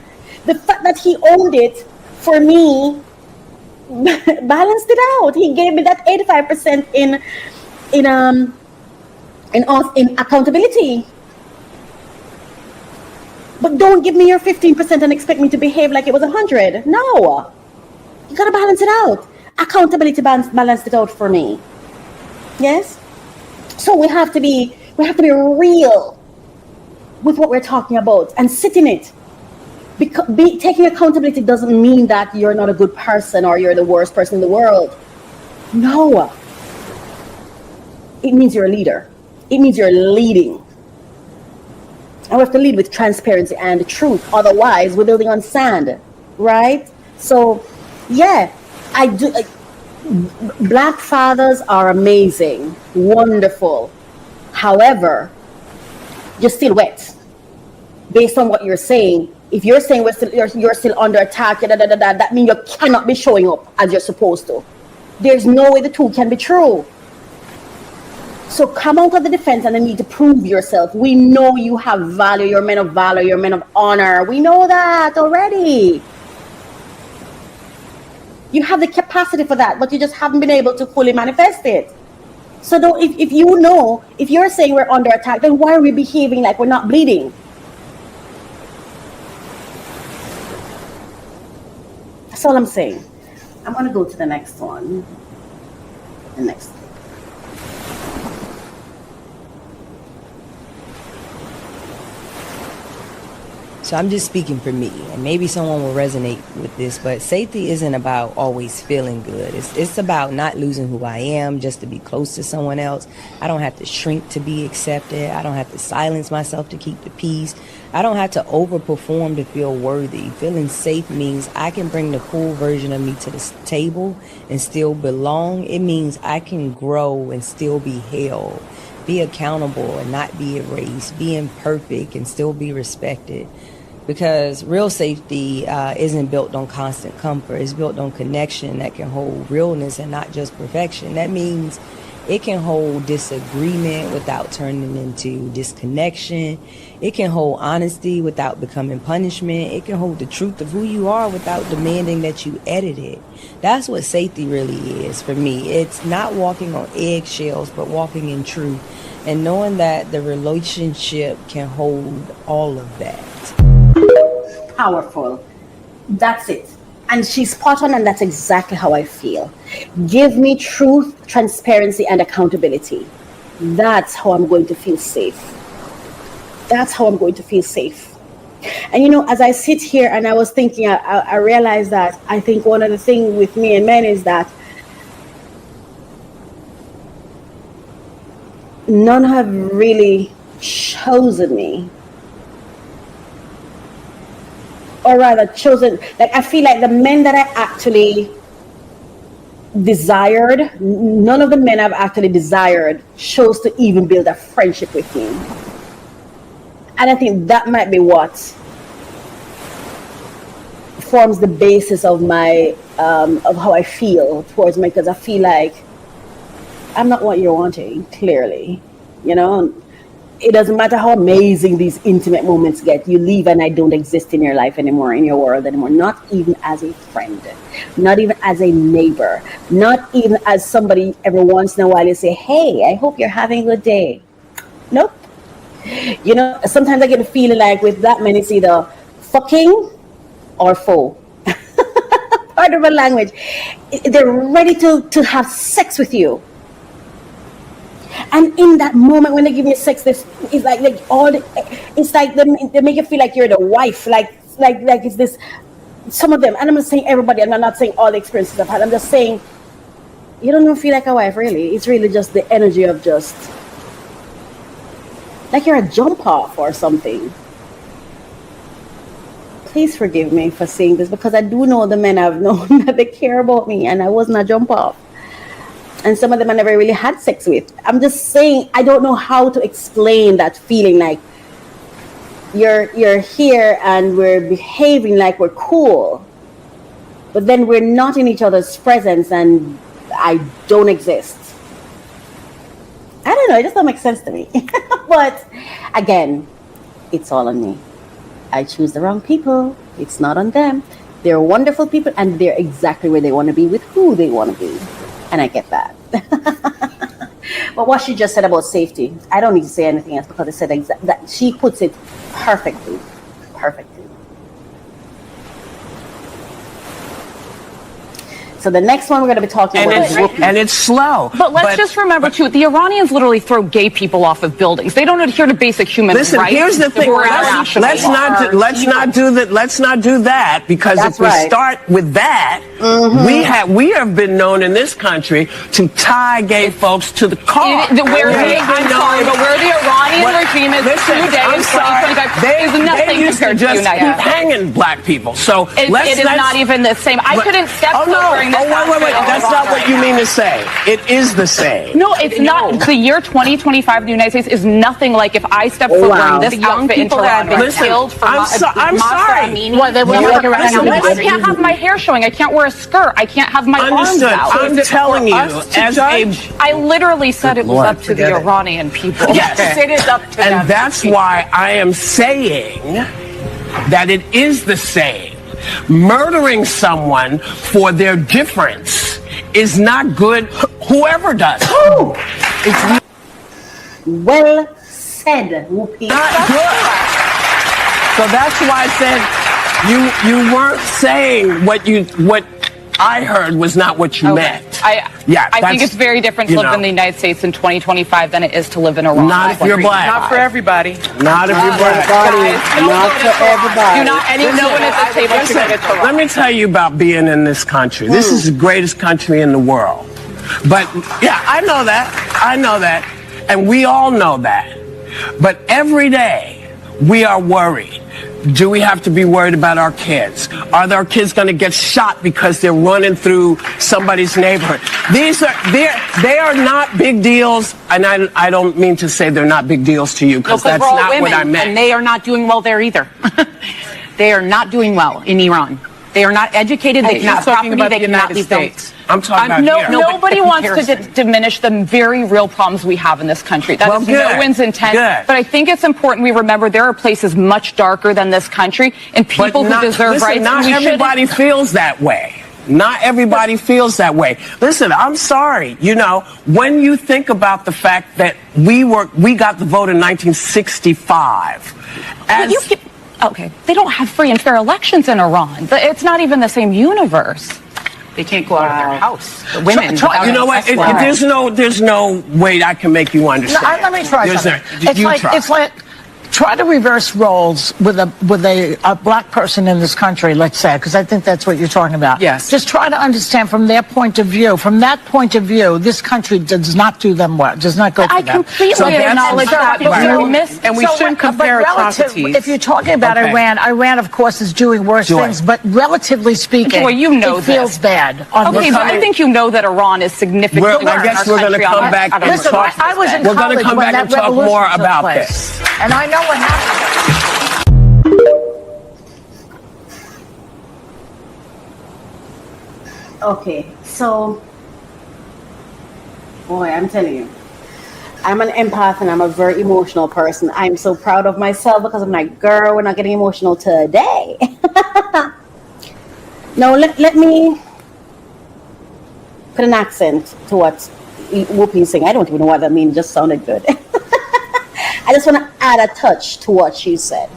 The fact that he owned it for me balanced it out. He gave me that 85% in accountability. But don't give me your 15% and expect me to behave like it was 100. No. You gotta balance it out. Accountability balanced it out for me. Yes? So we have to be real with what we're talking about and sit in it. Because taking accountability doesn't mean that you're not a good person or you're the worst person in the world. No. It means you're a leader. It means you're leading. And we have to lead with transparency and truth. Otherwise, we're building on sand, right? So, yeah, I do. Black fathers are amazing, wonderful. However, you're still wet. Based on what you're saying, if you're saying you're still under attack, that means you cannot be showing up as you're supposed to. There's no way the two can be true. So come out of the defense and then need to prove yourself. We know you have value. You're men of valor. You're men of honor. We know that already. You have the capacity for that, but you just haven't been able to fully manifest it. So if you're saying we're under attack, then why are we behaving like we're not bleeding? That's all I'm saying. I'm going to go to the next one. The next. So I'm just speaking for me, and maybe someone will resonate with this, but safety isn't about always feeling good. It's about not losing who I am just to be close to someone else. I don't have to shrink to be accepted. I don't have to silence myself to keep the peace. I don't have to overperform to feel worthy. Feeling safe means I can bring the full version of me to the table and still belong. It means I can grow and still be held, be accountable and not be erased, be imperfect and still be respected. Because real safety isn't built on constant comfort. It's built on connection that can hold realness and not just perfection. That means it can hold disagreement without turning into disconnection. It can hold honesty without becoming punishment. It can hold the truth of who you are without demanding that you edit it. That's what safety really is for me. It's not walking on eggshells, but walking in truth and knowing that the relationship can hold all of that. Powerful. That's it. And she's spot on, and that's exactly how I feel. Give me truth, transparency, and accountability. That's how I'm going to feel safe. That's how I'm going to feel safe. And as I sit here and I was thinking, I realized that I think one of the things with me and men is that none have really chosen me. Or rather chosen, like I feel like the men that I actually desired, none of the men I've actually desired chose to even build a friendship with me. And I think that might be what forms the basis of my, of how I feel towards men, because I feel like I'm not what you're wanting, clearly, It doesn't matter how amazing these intimate moments get. You leave and I don't exist in your life anymore, in your world anymore. Not even as a friend, not even as a neighbor, not even as somebody every once in a while you say, hey, I hope you're having a good day. Nope. Sometimes I get a feeling like with that man, it's either fucking or foe. Part of my language. They're ready to have sex with you. And in that moment when they give you sex, it's like it's like they make you feel like you're the wife, like it's this. Some of them, and I'm not saying everybody, and I'm not saying all the experiences I've had. I'm just saying you don't feel like a wife, really. It's really just the energy of just like you're a jump off or something. Please forgive me for saying this, because I do know the men I've known that they care about me, and I wasn't a jump off. And some of them I never really had sex with. I'm just saying, I don't know how to explain that feeling, like you're here and we're behaving like we're cool, but then we're not in each other's presence and I don't exist. I don't know, it just don't make sense to me. But again, it's all on me. I choose the wrong people. It's not on them. They're wonderful people and they're exactly where they want to be with who they want to be. And I get that. But what she just said about safety, I don't need to say anything else, because I said that she puts it perfectly. So the next one we're going to be talking about is Whoopi. And it's slow. But let's just remember, too, the Iranians literally throw gay people off of buildings. They don't adhere to basic human rights. Listen, here's the thing. Let's not do that, because if we start with that, we have been known in this country to tie gay folks to the car. Where the Iranian regime is today in 2025 is nothing compared to the United States. Keep hanging black people. So it is not even the same. I couldn't step foot during wait. That's not what you mean to say. It is the same. No, it's not. The year 2025 in the United States is nothing like if I step foot wearing this outfit in Toronto. Listen, I'm sorry. I can't have my hair showing. I can't wear a skirt. I can't have my arms out. I'm telling you, I literally said it was up to the Iranian people. Yes, it is up to them. And that's why I am saying that it is the same. Murdering someone for their difference is not good, whoever does it. Well said, Whoopi. Not good. So that's why I said you weren't saying what I heard was not what you meant. I think it's very different to live in the United States in 2025 than it is to live in Iran. Not if you're black. Not for everybody. Not if you're black. Not for everybody. Do not anyone at the table should get to Let me tell you about being in this country. This is the greatest country in the world. But yeah, I know that. And we all know that. But every day we are worried. Do we have to be worried about our kids? Are our kids going to get shot because they're running through somebody's neighborhood? They are not big deals, and I don't mean to say they're not big deals to you, because that's not women, what I meant. And they are not doing well there either. They are not doing well in Iran. They are not educated. They cannot property. They cannot leave States. I'm talking about here. Nobody wants to diminish the very real problems we have in this country. That is no one's intent. But I think it's important we remember there are places much darker than this country and people who deserve rights. Not everybody feels that way. Not everybody feels that way. Listen, I'm sorry. You know, when you think about the fact that we got the vote in 1965. Okay, they don't have free and fair elections in Iran. It's not even the same universe. They can't go out of their house. The women. You know what? There's no way I can make you understand. No, let me try something. It's like try to reverse roles with a black person in this country, let's say, because I think that's what you're talking about. Yes. Just try to understand from their point of view. From that point of view, this country does not do them well. Does not go for them. I completely acknowledge that. And we shouldn't compare atrocities. If you're talking about Iran, of course, is doing worse things. But relatively speaking, it feels bad. Okay, but I think you know that Iran is significantly. I guess we're going to come back and talk. I was in we're going to come back and talk more about this. And I know what happened. Okay, so, boy, I'm telling you, I'm an empath and I'm a very emotional person. I'm so proud of myself because I'm like, girl, we're not getting emotional today. No, let me put an accent to what Whoopi is saying. I don't even know what that means, just sounded good. I just want to add a touch to what she said.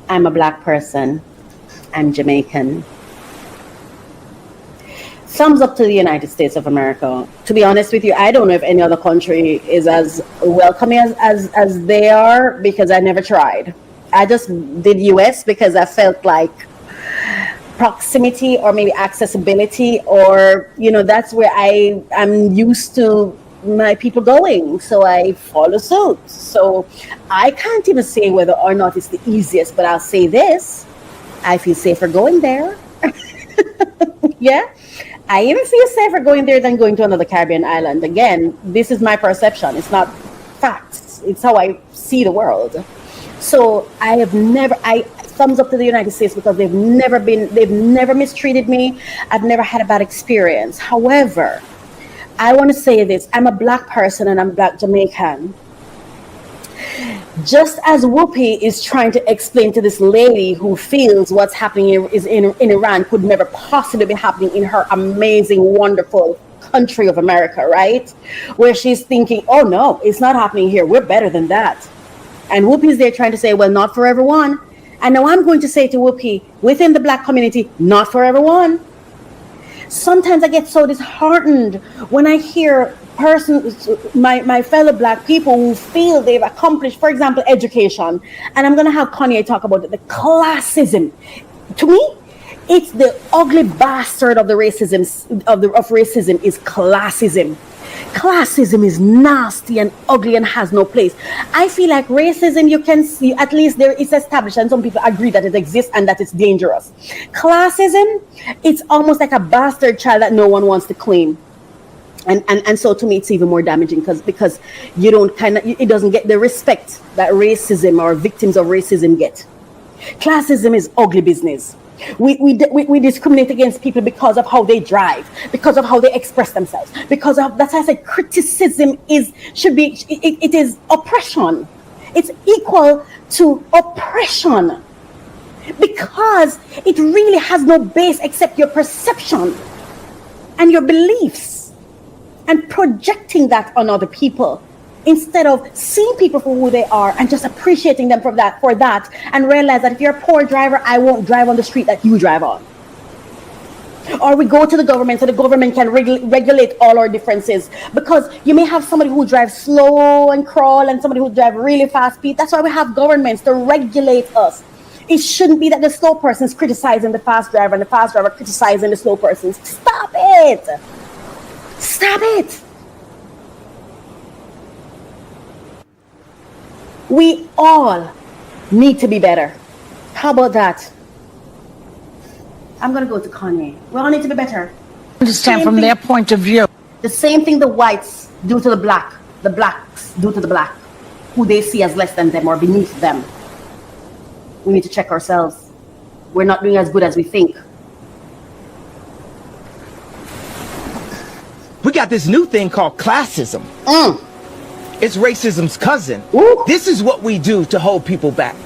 I'm a black person. I'm Jamaican. Thumbs up to the United States of America. To be honest with you, I don't know if any other country is as welcoming as they are, because I never tried. I just did US because I felt like proximity or maybe accessibility, or, you know, that's where I'm used to my people going, so I follow suit. So I can't even say whether or not it's the easiest, but I'll say this: I feel safer going there. Yeah, I even feel safer going there than going to another Caribbean island. Again, this is my perception. It's not facts. It's how I see the world. So I thumbs up to the United States because they've never mistreated me. I've never had a bad experience. However, I want to say this: I'm a black person and I'm black Jamaican. Just as Whoopi is trying to explain to this lady who feels what's happening in Iran could never possibly be happening in her amazing, wonderful country of America, right? Where she's thinking, oh no, it's not happening here. We're better than that. And Whoopi's there trying to say, well, not for everyone. And now I'm going to say to Whoopi, within the black community, not for everyone. Sometimes I get so disheartened when I hear my fellow black people who feel they've accomplished, for example, education. And I'm going to have Kanye talk about it, the classism. To me, It's the ugly bastard of the racism of racism is classism. Classism is nasty and ugly and has no place. I feel like racism, you can see at least there is established, and some people agree that it exists and that it's dangerous. Classism, it's almost like a bastard child that no one wants to claim. And so to me it's even more damaging because you don't it doesn't get the respect that racism or victims of racism get. Classism is ugly business. We discriminate against people because of how they drive, because of how they express themselves, because of that's why I said criticism is oppression. It's equal to oppression because it really has no base except your perception and your beliefs and projecting that on other people, instead of seeing people for who they are and just appreciating them for that and realize that if you're a poor driver, I won't drive on the street that you drive on. Or we go to the government so the government can regulate all our differences, because you may have somebody who drives slow and crawl and somebody who drives really fast speed. That's why we have governments to regulate us. It shouldn't be that the slow person is criticizing the fast driver and the fast driver criticizing the slow person. Stop it. Stop it. We all need to be better. How about that? I'm going to go to Kanye. We all need to be better. Understand from their point of view. The same thing the whites do to the blacks do to the black, who they see as less than them or beneath them. We need to check ourselves. We're not doing as good as we think. We got this new thing called classism. It's racism's cousin. Ooh. This is what we do to hold people back.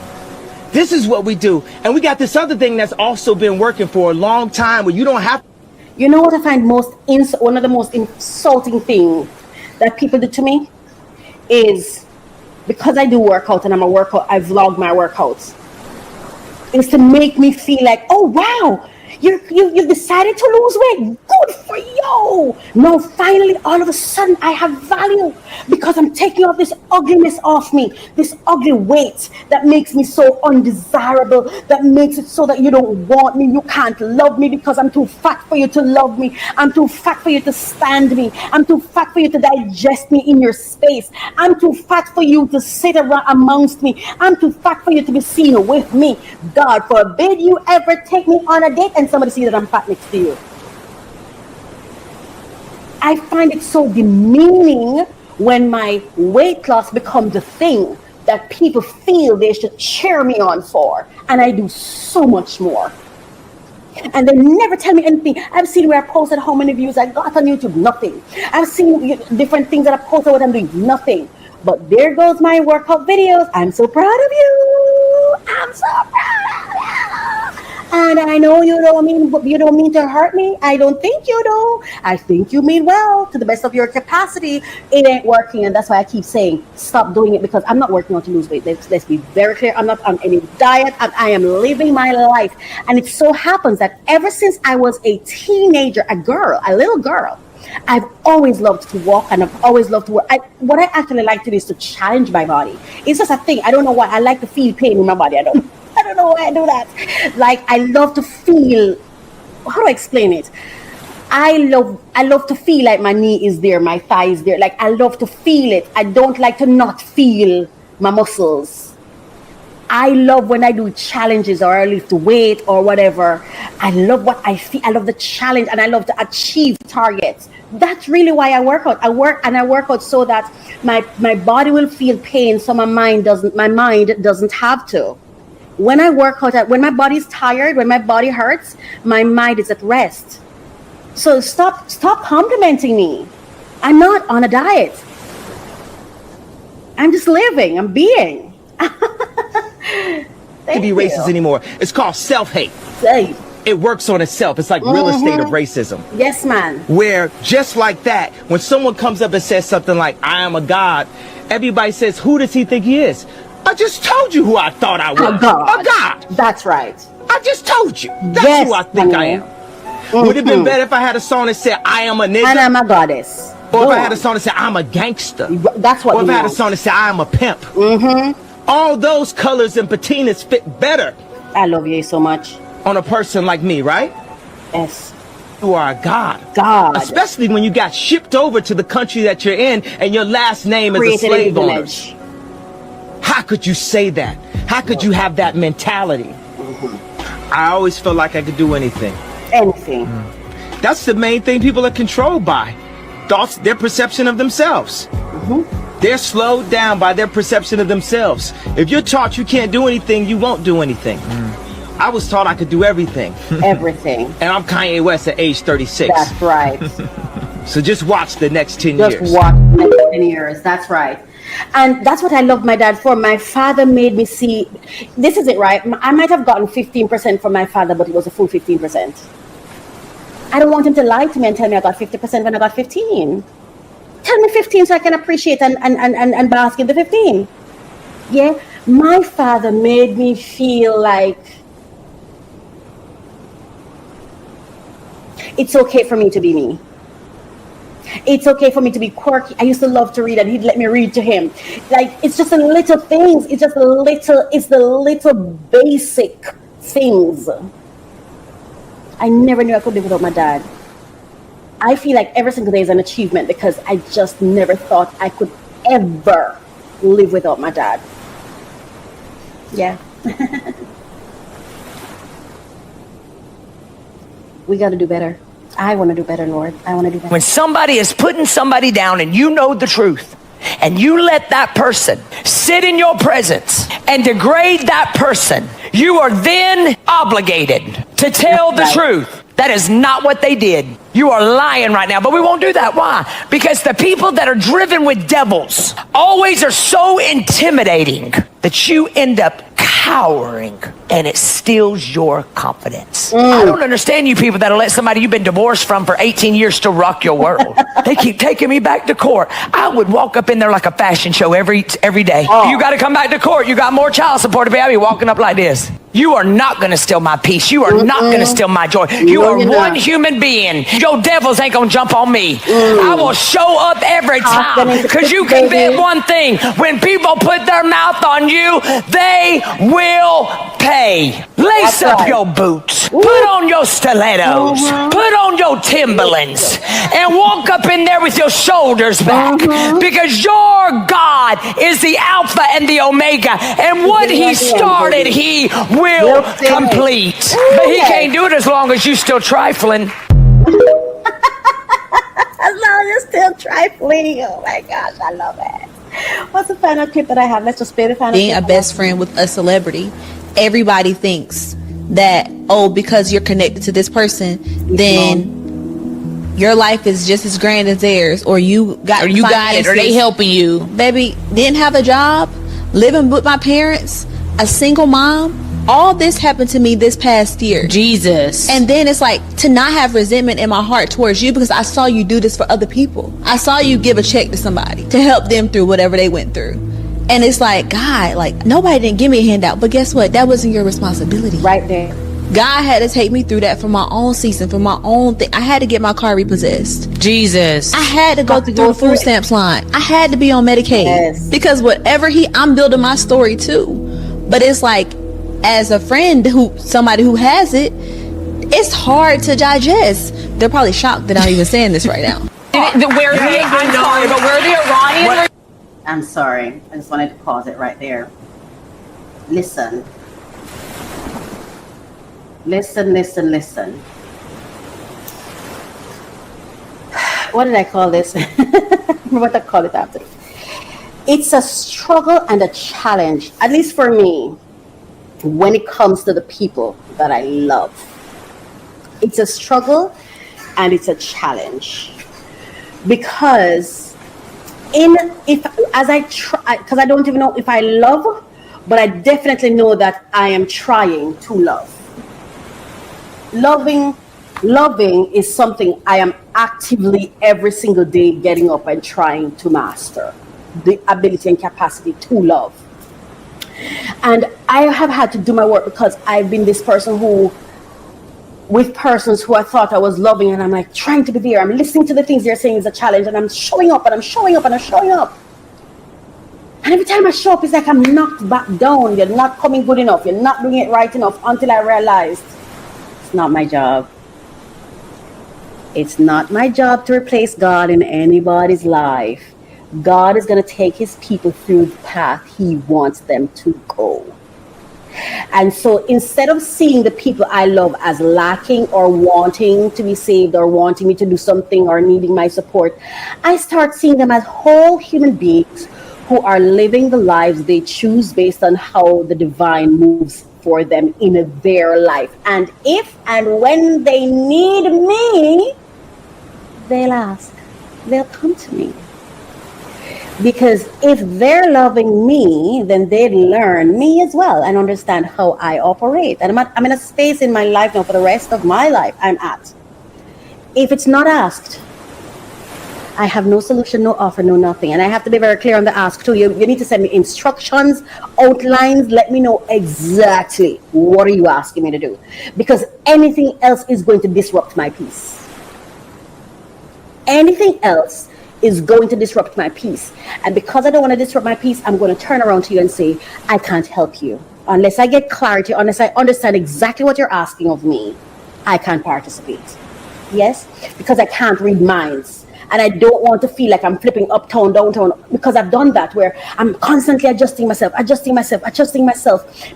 This is what we do. And we got this other thing that's also been working for a long time where you don't have. You know what I find one of the most insulting things that people do to me is, because I do workout and I vlog my workouts, is to make me feel like, oh wow, you've decided to lose weight. Good for you. Now finally, all of a sudden, I have value because I'm taking off this ugliness off me, this ugly weight that makes me so undesirable, that makes it so that you don't want me, you can't love me because I'm too fat for you to love me. I'm too fat for you to stand me. I'm too fat for you to digest me in your space. I'm too fat for you to sit around amongst me. I'm too fat for you to be seen with me. God forbid you ever take me on a date and somebody see that I'm fat next to you. I find it so demeaning when my weight loss becomes a thing that people feel they should cheer me on for, and I do so much more. And they never tell me anything. I've seen where I posted how many views I got on YouTube, nothing. I've seen different things that I posted what I'm doing, nothing. But there goes my workout videos. I'm so proud of you. I'm so proud of you. And I know you don't mean to hurt me. I don't think you do. I think you mean well to the best of your capacity. It ain't working, and that's why I keep saying stop doing it, because I'm not working on to lose weight. Let's be very clear. I'm not on any diet. I am living my life, and it so happens that ever since I was a teenager, a little girl, I've always loved to walk, and I've always loved to work. What I actually like to do is to challenge my body. It's just a thing. I don't know why. I like to feel pain in my body. I don't know why I do that. Like, I love to feel, how do I explain it? I love to feel like my knee is there, my thigh is there. Like, I love to feel it. I don't like to not feel my muscles. I love when I do challenges or I lift weight or whatever. I love what I feel. I love the challenge, and I love to achieve targets. That's really why I work out. I work out so that my body will feel pain, so my mind doesn't have to. When I work out, when my body's tired, when my body hurts, my mind is at rest. So stop complimenting me. I'm not on a diet. I'm just living. I'm being. To be racist anymore. It's called self-hate. It works on itself. It's like real estate of racism. Yes, man. Where just like that, when someone comes up and says something like, I am a god, everybody says, who does he think he is? I just told you who I thought I was. A god. A god. That's right. I just told you. That's who I think I am. Would it have been better if I had a song that said, I am a nigga? And I'm a goddess. Or if I had a song that said, I'm a gangster. That's what. Or if I had a song that said, I am a pimp. All those colors and patinas fit better. I love you so much. on a person like me, right? Yes. You are a god. God. Especially when you got shipped over to the country that you're in and your last name is a slave owner. How could you say that? How could you have that mentality? I always felt like I could do anything. Anything. That's the main thing people are controlled by. Thoughts, their perception of themselves. They're slowed down by their perception of themselves. If you're taught you can't do anything, you won't do anything. I was taught I could do everything. Everything. And I'm Kanye West at age 36. That's right. So just watch the next 10 years. Just watch the next 10 years. That's right. And that's what I love my dad for. My father made me see, this is it, right? I might have gotten 15% from my father, but it was a full 15%. I don't want him to lie to me and tell me I got 50% when I got 15. Tell me 15 so I can appreciate and bask in the 15. Yeah, my father made me feel like it's okay for me to be me. It's okay for me to be quirky. I used to love to read and he'd let me read to him. Like, it's just the little things. It's just the little basic things. I never knew I could live without my dad. I feel like every single day is an achievement because I just never thought I could ever live without my dad. Yeah. We got to do better. I want to do better, Lord. I want to do better. When somebody is putting somebody down and you know the truth, and you let that person sit in your presence and degrade that person, you are then obligated to tell the truth. That is not what they did. You are lying right now, but we won't do that. Why? Because the people that are driven with devils always are so intimidating that you end up cowering and it steals your confidence. I don't understand you people that'll let somebody you've been divorced from for 18 years to rock your world. They keep taking me back to court. I would walk up in there like a fashion show every day. You got to come back to court. You got more child support to pay. I'll be walking up like this. You are not going to steal my peace. You are not going to steal my joy. You are one human being. Your devils ain't going to jump on me. I will show up every time. Because you can bet one thing. When people put their mouth on you, they will pay. Lace up your boots. Put on your stilettos. Put on your Timberlands. And walk up in there with your shoulders back. Because your God is the Alpha and the Omega. And what he started, he will complete. But he can't do it as long as you still trifling. As long as you're still trifling. Oh my gosh, I love it. What's the final clip that I have? Let's just play the final clip. Being a best friend with a celebrity, everybody thinks that, oh, because you're connected to this person, then your life is just as grand as theirs, or you got it, or they helping you. Baby, didn't have a job, living with my parents, a single mom. All this happened to me this past year. Jesus. And then it's like to not have resentment in my heart towards you because I saw you do this for other people. I saw you give a check to somebody to help them through whatever they went through. And it's like, God, like nobody didn't give me a handout, but guess what? That wasn't your responsibility. Right there. God had to take me through that for my own season, for my own thing. I had to get my car repossessed. Jesus. I had to go through the food stamps line. I had to be on Medicaid. Yes. Because whatever I'm building my story too. But it's like, as a friend somebody who has it, it's hard to digest. They're probably shocked that I'm even saying this right now. Where the Iranians? I'm sorry. I just wanted to pause it right there. Listen. What did I call this? What I call it after. It's a struggle and a challenge, at least for me, when it comes to the people that I love. It's a struggle and it's a challenge. Because because I don't even know if I love, but I definitely know that I am trying to love. Loving is something I am actively every single day getting up and trying to master. The ability and capacity to love. And I have had to do my work because I've been this person with persons who I thought I was loving, and I'm like trying to be there. I'm listening to the things they're saying is a challenge, and I'm showing up and I'm showing up and I'm showing up. And every time I show up, it's like I'm knocked back down. You're not coming good enough. You're not doing it right enough, until I realized It's not my job. It's not my job to replace God in anybody's life. God is going to take his people through the path he wants them to go. And so instead of seeing the people I love as lacking or wanting to be saved or wanting me to do something or needing my support, I start seeing them as whole human beings who are living the lives they choose based on how the divine moves for them in their life. And if and when they need me, they'll ask, they'll come to me. Because if they're loving me, then they'd learn me as well and understand how I operate. And I'm in a space in my life now for the rest of my life I'm at. If it's not asked, I have no solution, no offer, no nothing. And I have to be very clear on the ask too. You need to send me instructions, outlines, let me know exactly what are you asking me to do. Because anything else is going to disrupt my peace. Anything else is going to disrupt my peace. And because I don't want to disrupt my peace, I'm going to turn around to you and say, I can't help you. Unless I get clarity, unless I understand exactly what you're asking of me, I can't participate. Yes? Because I can't read minds. And I don't want to feel like I'm flipping uptown, downtown, because I've done that where I'm constantly adjusting myself.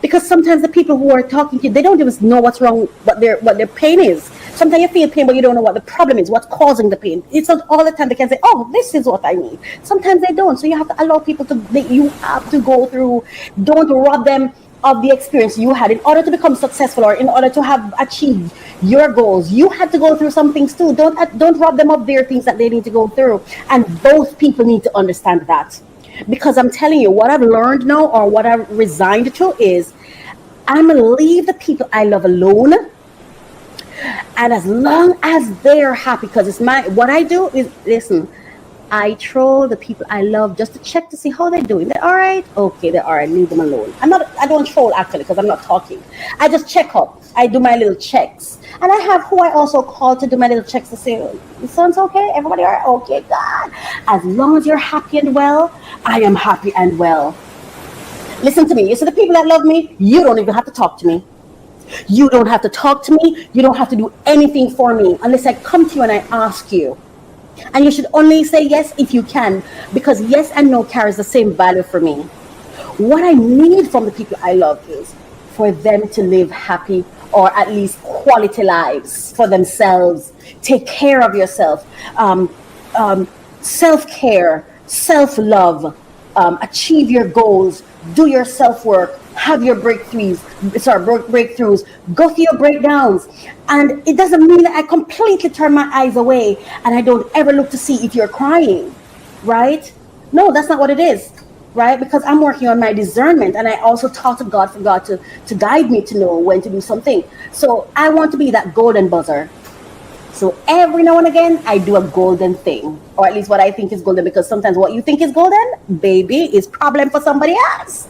Because sometimes the people who are talking to you, they don't even know what's wrong, what their pain is. Sometimes you feel pain, but you don't know what the problem is, what's causing the pain. It's not all the time they can say, oh, this is what I need. Sometimes they don't. So you have to allow people you have to go through, don't rob them of the experience you had in order to become successful or in order to have achieved your goals. You had to go through some things too. Don't rob them of their things that they need to go through. And both people need to understand that. Because I'm telling you, what I've learned now or what I've resigned to is I'm going to leave the people I love alone. And as long as they're happy, because it's what I do is, listen, I troll the people I love just to check to see how they're doing. They're all right? Okay, they're all right. Leave them alone. I don't troll actually because I'm not talking. I just check up. I do my little checks. And I have who I also call to do my little checks to say, the son's okay? Everybody all right? Okay, God. As long as you're happy and well, I am happy and well. Listen to me. You see the people that love me, you don't even have to talk to me. You don't have to talk to me. You don't have to do anything for me unless I come to you and I ask you. And you should only say yes if you can, because yes and no carries the same value for me. What I need from the people I love is for them to live happy or at least quality lives for themselves. Take care of yourself. Self-care, self-love, achieve your goals, do your self-work, have your breakthroughs, go through your breakdowns. And it doesn't mean that I completely turn my eyes away and I don't ever look to see if you're crying, right? No, that's not what it is, right? Because I'm working on my discernment and I also talk to God for God to guide me to know when to do something. So I want to be that golden buzzer. So every now and again, I do a golden thing, or at least what I think is golden, because sometimes what you think is golden, baby, is problem for somebody else.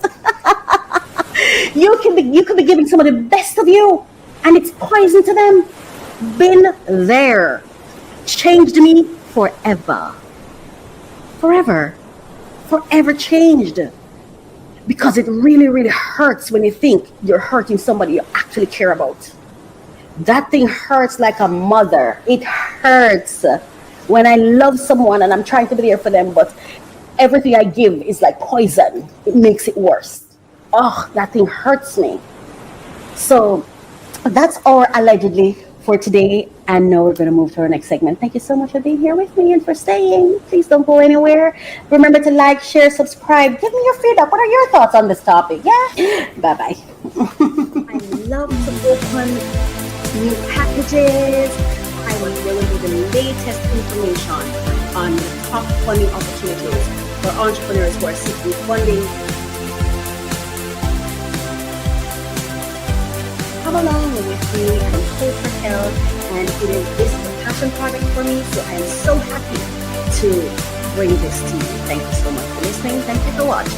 You could be giving somebody the best of you, and it's poison to them. Been there. Changed me forever. Forever changed. Because it really, really hurts when you think you're hurting somebody you actually care about. That thing hurts like a mother. It hurts when I love someone and I'm trying to be there for them, but everything I give is like poison. It makes it worse. Oh, that thing hurts me. So that's our allegedly for today. And now we're going to move to our next segment. Thank you so much for being here with me and for staying. Please don't go anywhere. Remember to like, share, subscribe. Give me your feedback. What are your thoughts on this topic? Yeah? Bye-bye. I love to open new packages. I will give you the latest information on the top funding opportunities for entrepreneurs who are seeking funding. Come along with me. I'm Kirk Franklin, and this is a passion project for me, so I am so happy to bring this to you. Thank you so much for listening. Thank you for watching.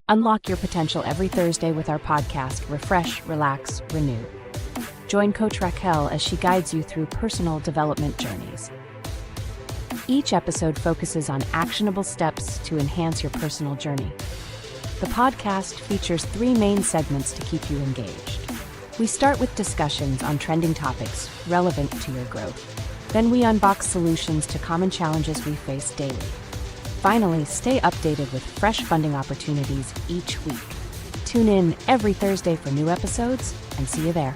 Unlock your potential every Thursday with our podcast, Refresh, Relax, Renew. Join Coach Racquel as she guides you through personal development journeys. Each episode focuses on actionable steps to enhance your personal journey. The podcast features 3 main segments to keep you engaged. We start with discussions on trending topics relevant to your growth. Then we unbox solutions to common challenges we face daily. Finally, stay updated with fresh funding opportunities each week. Tune in every Thursday for new episodes, and see you there.